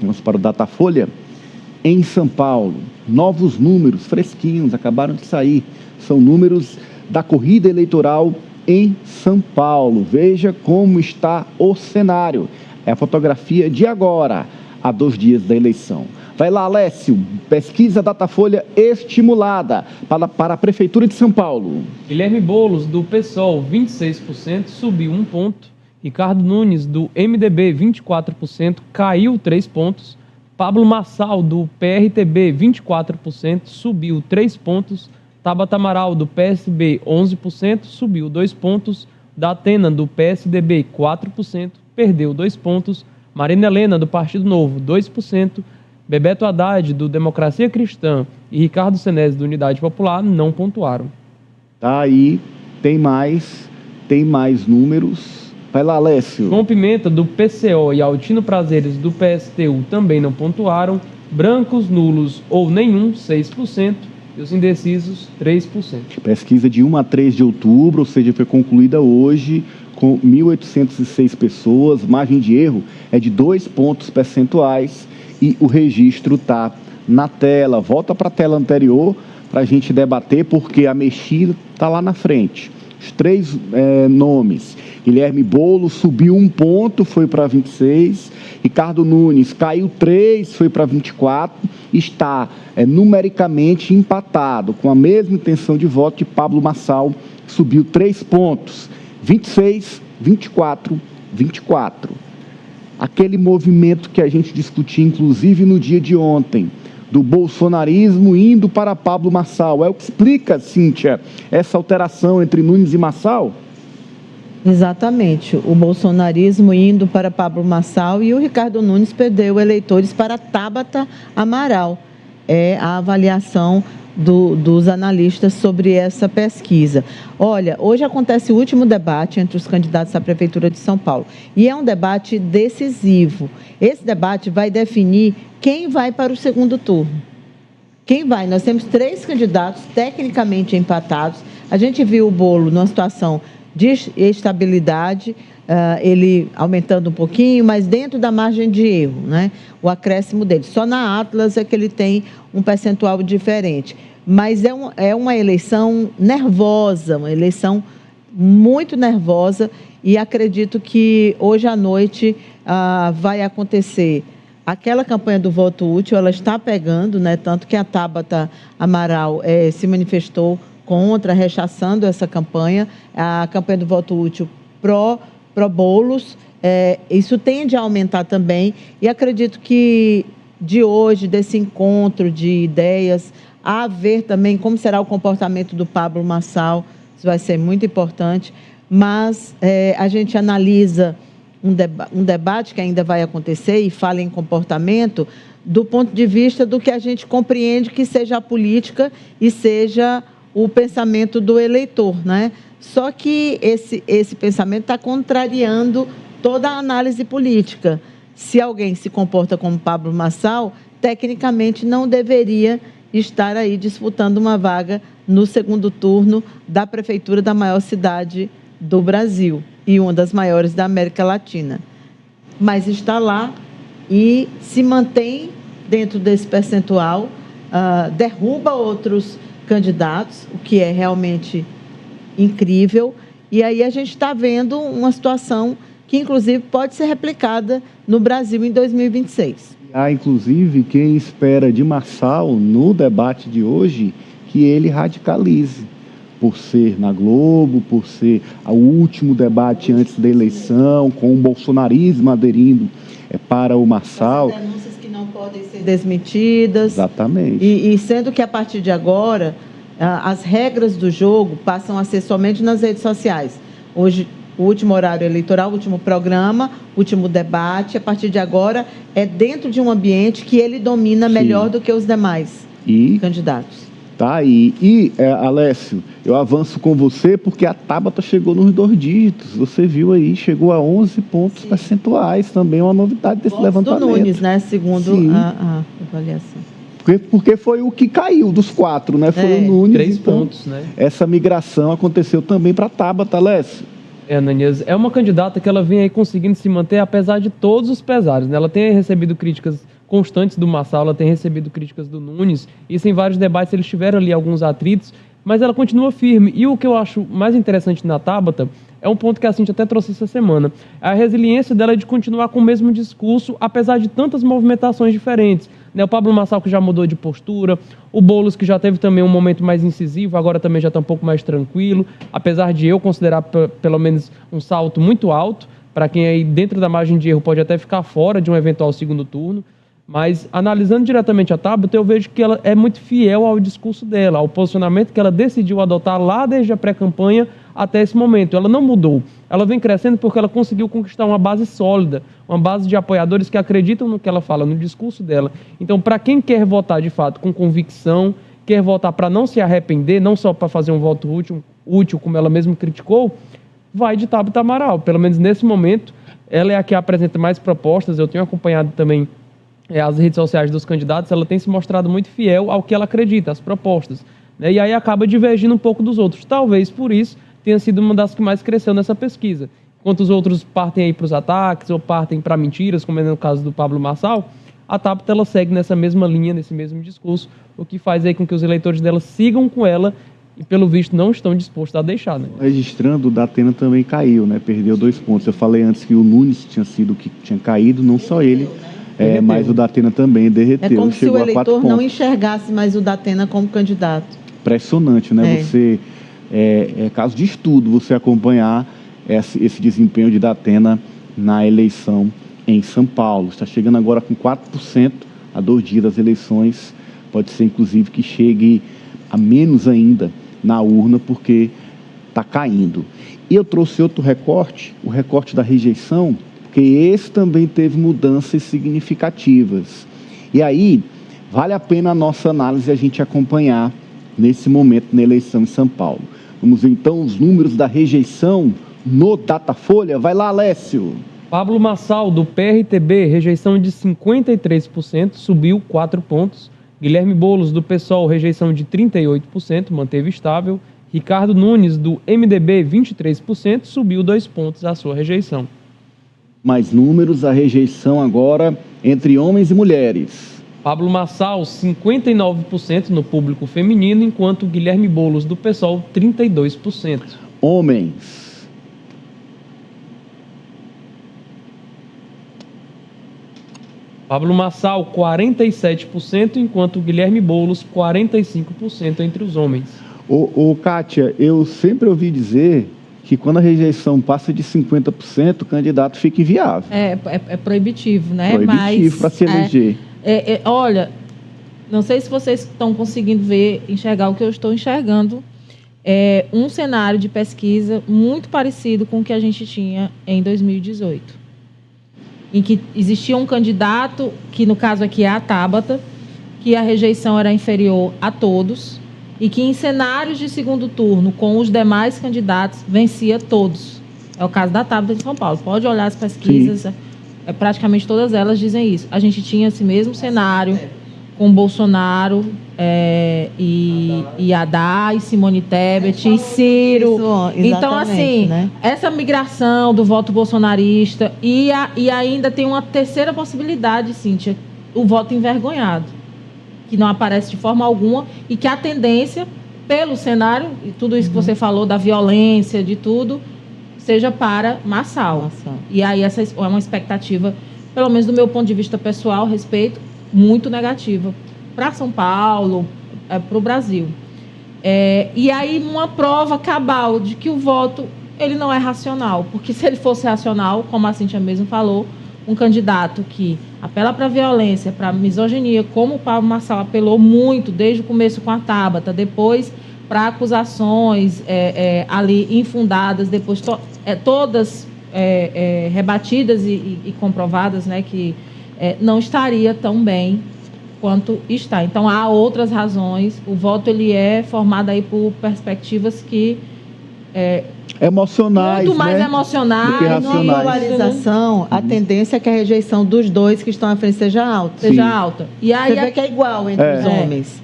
Vamos para o Datafolha. Em São Paulo, novos números fresquinhos acabaram de sair. São números da corrida eleitoral em São Paulo. Veja como está o cenário. É a fotografia de agora, há 2 dias da eleição. Vai lá, Alessio, pesquisa Datafolha estimulada para a Prefeitura de São Paulo. Guilherme Boulos, do PSOL, 26%, subiu 1 ponto. Ricardo Nunes, do MDB, 24%, caiu 3 pontos. Pablo Marçal, do PRTB, 24%, subiu 3 pontos. Tabata Amaral, do PSB, 11%, subiu 2 pontos. Datena, do PSDB, 4%, perdeu 2 pontos. Marina Helena, do Partido Novo, 2%. Bebeto Haddad, do Democracia Cristã, e Ricardo Senesi, do Unidade Popular, não pontuaram. Tá aí, tem mais números. Vai lá, Alessio. João Pimenta, do PCO, e Altino Prazeres, do PSTU, também não pontuaram. Brancos, nulos ou nenhum, 6%. E os indecisos, 3%. Pesquisa de 1 a 3 de outubro, ou seja, foi concluída hoje, com 1.806 pessoas. Margem de erro é de 2 pontos percentuais e o registro está na tela. Volta para a tela anterior para a gente debater, porque a mexida está lá na frente. Os 3 nomes. Guilherme Boulos subiu 1 ponto, foi para 26. Ricardo Nunes caiu 3, foi para 24. Está numericamente empatado, com a mesma intenção de voto de Pablo Marçal, subiu 3 pontos. 26, 24, 24. Aquele movimento que a gente discutiu, inclusive, no dia de ontem, do bolsonarismo indo para Pablo Marçal. É o que explica, Cíntia, essa alteração entre Nunes e Marçal? Exatamente, o bolsonarismo indo para Pablo Marçal e o Ricardo Nunes perdeu eleitores para Tabata Amaral. É a avaliação dos analistas sobre essa pesquisa. Olha, hoje acontece o último debate entre os candidatos à Prefeitura de São Paulo e é um debate decisivo. Esse debate vai definir quem vai para o segundo turno. Quem vai? Nós temos 3 candidatos tecnicamente empatados. A gente viu o bolo numa situação de estabilidade, ele aumentando um pouquinho, mas dentro da margem de erro, né? O acréscimo dele. Só na Atlas é que ele tem um percentual diferente. Mas é uma eleição nervosa, uma eleição muito nervosa, e acredito que hoje à noite vai acontecer aquela campanha do voto útil. Ela está pegando, né? Tanto que a Tabata Amaral se manifestou contra, rechaçando essa campanha, a campanha do voto útil pró Boulos. Isso tende a aumentar também, e acredito que de hoje, desse encontro de ideias, a ver também como será o comportamento do Pablo Marçal, isso vai ser muito importante, mas a gente analisa um debate que ainda vai acontecer e fala em comportamento do ponto de vista do que a gente compreende que seja a política e seja o pensamento do eleitor, né? Só que esse pensamento está contrariando toda a análise política. Se alguém se comporta como Pablo Marçal, tecnicamente não deveria estar aí disputando uma vaga no segundo turno da prefeitura da maior cidade do Brasil e uma das maiores da América Latina. Mas está lá e se mantém dentro desse percentual, derruba outros candidatos, o que é realmente incrível. E aí a gente está vendo uma situação que, inclusive, pode ser replicada no Brasil em 2026. Há, inclusive, quem espera de Marçal, no debate de hoje, que ele radicalize, por ser na Globo, por ser o último debate antes da eleição, com o bolsonarismo aderindo para o Marçal. As denúncias que não podem ser desmentidas. Exatamente. E sendo que, a partir de agora, as regras do jogo passam a ser somente nas redes sociais. Hoje, o último horário eleitoral, o último programa, o último debate, a partir de agora, é dentro de um ambiente que ele domina melhor do que os demais candidatos. Tá aí. E, Alessio, eu avanço com você porque a Tabata chegou nos 2 dígitos. Você viu aí, chegou a 11 pontos percentuais. Também é uma novidade desse levantamento. Do Nunes, né? Segundo a avaliação. Porque foi o que caiu dos 4, né? Foi o Nunes. 3 pontos, né? Essa migração aconteceu também para a Tabata, Alessio. Ananias, é uma candidata que ela vem aí conseguindo se manter apesar de todos os pesares, né? Ela tem recebido críticas constantes do Marçal, ela tem recebido críticas do Nunes, isso em vários debates eles tiveram ali alguns atritos, mas ela continua firme. E o que eu acho mais interessante na Tabata é um ponto que a Cintia até trouxe essa semana. A resiliência dela é de continuar com o mesmo discurso, apesar de tantas movimentações diferentes. O Pablo Marçal, que já mudou de postura, o Boulos, que já teve também um momento mais incisivo, agora também já está um pouco mais tranquilo, apesar de eu considerar pelo menos um salto muito alto, para quem aí dentro da margem de erro pode até ficar fora de um eventual segundo turno. Mas, analisando diretamente a Tabata, eu vejo que ela é muito fiel ao discurso dela, ao posicionamento que ela decidiu adotar lá desde a pré-campanha até esse momento. Ela não mudou. Ela vem crescendo porque ela conseguiu conquistar uma base sólida, uma base de apoiadores que acreditam no que ela fala, no discurso dela. Então, para quem quer votar, de fato, com convicção, quer votar para não se arrepender, não só para fazer um voto útil, como ela mesma criticou, vai de Tabata Amaral. Pelo menos nesse momento, ela é a que apresenta mais propostas. Eu tenho acompanhado também as redes sociais dos candidatos, ela tem se mostrado muito fiel ao que ela acredita, às propostas, né? E aí acaba divergindo um pouco dos outros. Talvez por isso tenha sido uma das que mais cresceu nessa pesquisa. Enquanto os outros partem aí para os ataques ou partem para mentiras, como é no caso do Pablo Marçal, a Tabata ela segue nessa mesma linha, nesse mesmo discurso, o que faz aí com que os eleitores dela sigam com ela e, pelo visto, não estão dispostos a deixar, né? Registrando, o Datena também caiu, né? Perdeu 2 pontos. Eu falei antes que o Nunes tinha sido o que tinha caído, não só ele. Mas o Datena também derreteu. É como se o eleitor não pontos. Enxergasse mais o Datena como candidato. Impressionante, né? Você, é caso de estudo, você acompanhar esse desempenho de Datena na eleição em São Paulo. Está chegando agora com 4% a 2 dias das eleições. Pode ser, inclusive, que chegue a menos ainda na urna, porque está caindo. E eu trouxe outro recorte, o recorte da rejeição, porque esse também teve mudanças significativas. E aí, vale a pena a nossa análise a gente acompanhar nesse momento na eleição em São Paulo. Vamos ver então os números da rejeição no Datafolha. Vai lá, Alessio. Pablo Marçal, do PRTB, rejeição de 53%, subiu 4 pontos. Guilherme Boulos, do PSOL, rejeição de 38%, manteve estável. Ricardo Nunes, do MDB, 23%, subiu 2 pontos a sua rejeição. Mais números, a rejeição agora entre homens e mulheres. Pablo Marçal, 59% no público feminino, enquanto Guilherme Boulos, do PSOL, 32%. Homens. Pablo Marçal, 47%, enquanto Guilherme Boulos, 45% entre os homens. Kátia, eu sempre ouvi dizer que quando a rejeição passa de 50%, o candidato fica inviável. É proibitivo, né? Proibitivo para se eleger. Olha, não sei se vocês estão conseguindo enxergar o que eu estou enxergando. É um cenário de pesquisa muito parecido com o que a gente tinha em 2018. Em que existia um candidato, que no caso aqui é a Tabata, que a rejeição era inferior a todos, e que em cenários de segundo turno, com os demais candidatos, vencia todos. É o caso da Tabata de São Paulo. Pode olhar as pesquisas, praticamente todas elas dizem isso. A gente tinha esse mesmo cenário com Bolsonaro e Haddad, e Simone Tebet, e Ciro. Então, assim, né? Essa migração do voto bolsonarista e ainda tem uma terceira possibilidade, Cíntia, o voto envergonhado, que não aparece de forma alguma e que a tendência, pelo cenário, e tudo isso que você falou, da violência, de tudo, seja para Marçal. E aí essa é uma expectativa, pelo menos do meu ponto de vista pessoal, respeito, muito negativa para São Paulo, para o Brasil. E aí uma prova cabal de que o voto ele não é racional, porque se ele fosse racional, como a Cíntia mesmo falou, um candidato que apela para a violência, para a misoginia, como o Pablo Marçal apelou muito desde o começo com a Tabata, depois para acusações ali infundadas, depois todas rebatidas e comprovadas, né, que não estaria tão bem quanto está. Então, há outras razões. O voto ele é formado aí por perspectivas que emocionais, muito mais né? emocionais. Do que racionais. Na polarização, a tendência é que a rejeição dos dois que estão à frente seja alta. Seja alta. E aí, você vê que é igual entre os homens.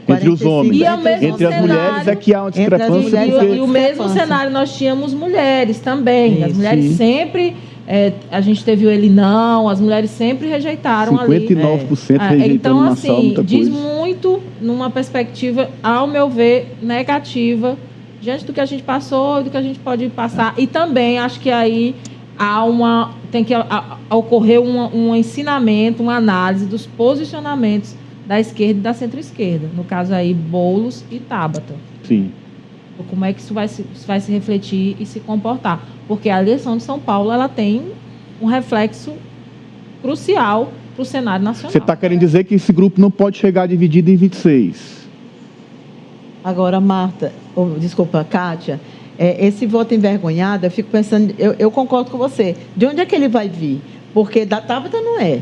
Entre os homens. Entre as mulheres é que há uma discrepância. E o mesmo cenário nós tínhamos mulheres também. As mulheres sempre a gente teve o ele não, as mulheres sempre rejeitaram 59% ali. rejeitando então, Marçal, assim, muita diz coisa. muito numa perspectiva, ao meu ver, negativa, diante do que a gente passou e do que a gente pode passar. E também acho que aí tem que ocorrer um ensinamento, uma análise dos posicionamentos da esquerda e da centro-esquerda. No caso aí, Boulos e Tabata. Sim. Como é que isso vai se refletir e se comportar? Porque a eleição de São Paulo ela tem um reflexo crucial para o cenário nacional. Você está querendo dizer que esse grupo não pode chegar dividido em 26? Agora, Marta, desculpa, Kátia, esse voto envergonhado, eu fico pensando, eu concordo com você. De onde é que ele vai vir? Porque da Tabata não é.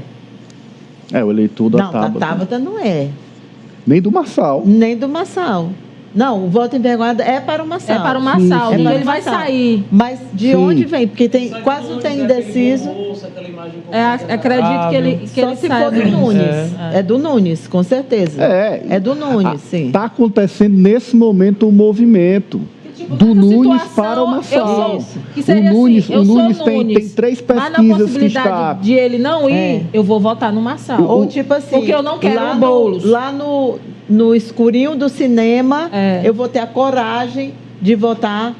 O eleitor da Tabata. Não, da Tabata não é. Nem do Marçal. Nem do Marçal. Não, o voto envergonhado é para o Marçal. É para o Marçal, sim. ele vai sair. Mas de onde vem? Porque quase não tem indeciso. Acredito que ele só se for do Nunes. É do Nunes, com certeza. É do Nunes, sim. Está acontecendo nesse momento o movimento do Nunes para o Marçal. O Nunes tem 3 pesquisas mas na possibilidade de ele não ir, eu vou votar no Marçal. Ou tipo assim, porque eu não quero o Boulos. Lá no escurinho do cinema, eu vou ter a coragem de votar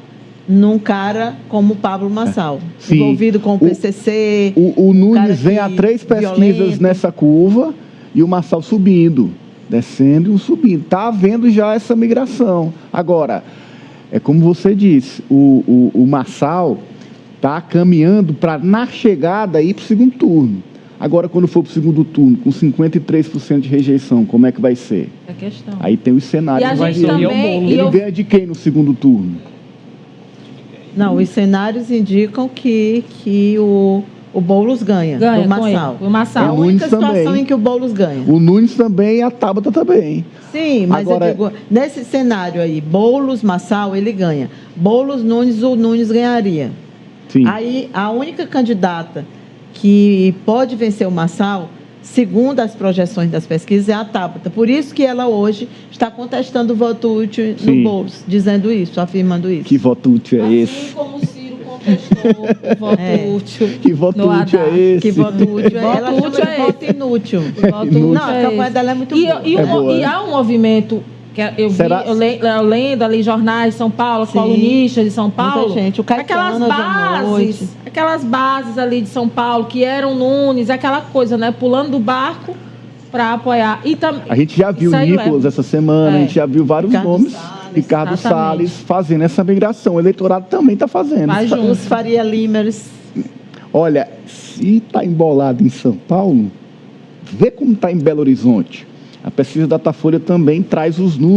num cara como Pablo Marçal, envolvido com o PCC. O Nunes vem a 3 pesquisas violento. Nessa curva e o Marçal subindo, descendo e subindo. Está havendo já essa migração. Agora, é como você disse, o Marçal está caminhando para, na chegada, ir para o segundo turno. Agora, quando for para o segundo turno, com 53% de rejeição, como é que vai ser? É questão. Aí tem os cenários. E a gente também, ele ganha de quem no segundo turno? Não, os cenários indicam que o Boulos ganha do Marçal. O Marçal. É a única situação em que o Boulos ganha. O Nunes também e a Tabata também. Sim, mas agora, eu digo, nesse cenário aí, Boulos, Marçal, ele ganha. Boulos, Nunes, o Nunes ganharia. Sim. Aí, a única candidata que pode vencer o Marçal, segundo as projeções das pesquisas, é a Tabata. Por isso que ela hoje está contestando o voto útil no Boulos, dizendo isso, afirmando isso. Que voto útil é esse? Assim como o Ciro contestou o voto útil. Que voto útil é esse? Que voto útil é esse? Ela chama de voto inútil. Não, a campanha dela é muito boa. E há um movimento... Eu lendo ali jornais de São Paulo, colunistas de São Paulo, gente, aquelas bases ali de São Paulo que eram Nunes, aquela coisa, né, pulando do barco para apoiar. A gente já viu o Nicolas essa semana, a gente já viu vários nomes. Ricardo Salles fazendo essa migração. O eleitorado também está fazendo. Os Faria Limers. Olha, se está embolado em São Paulo, vê como está em Belo Horizonte. A pesquisa Datafolha também traz os números.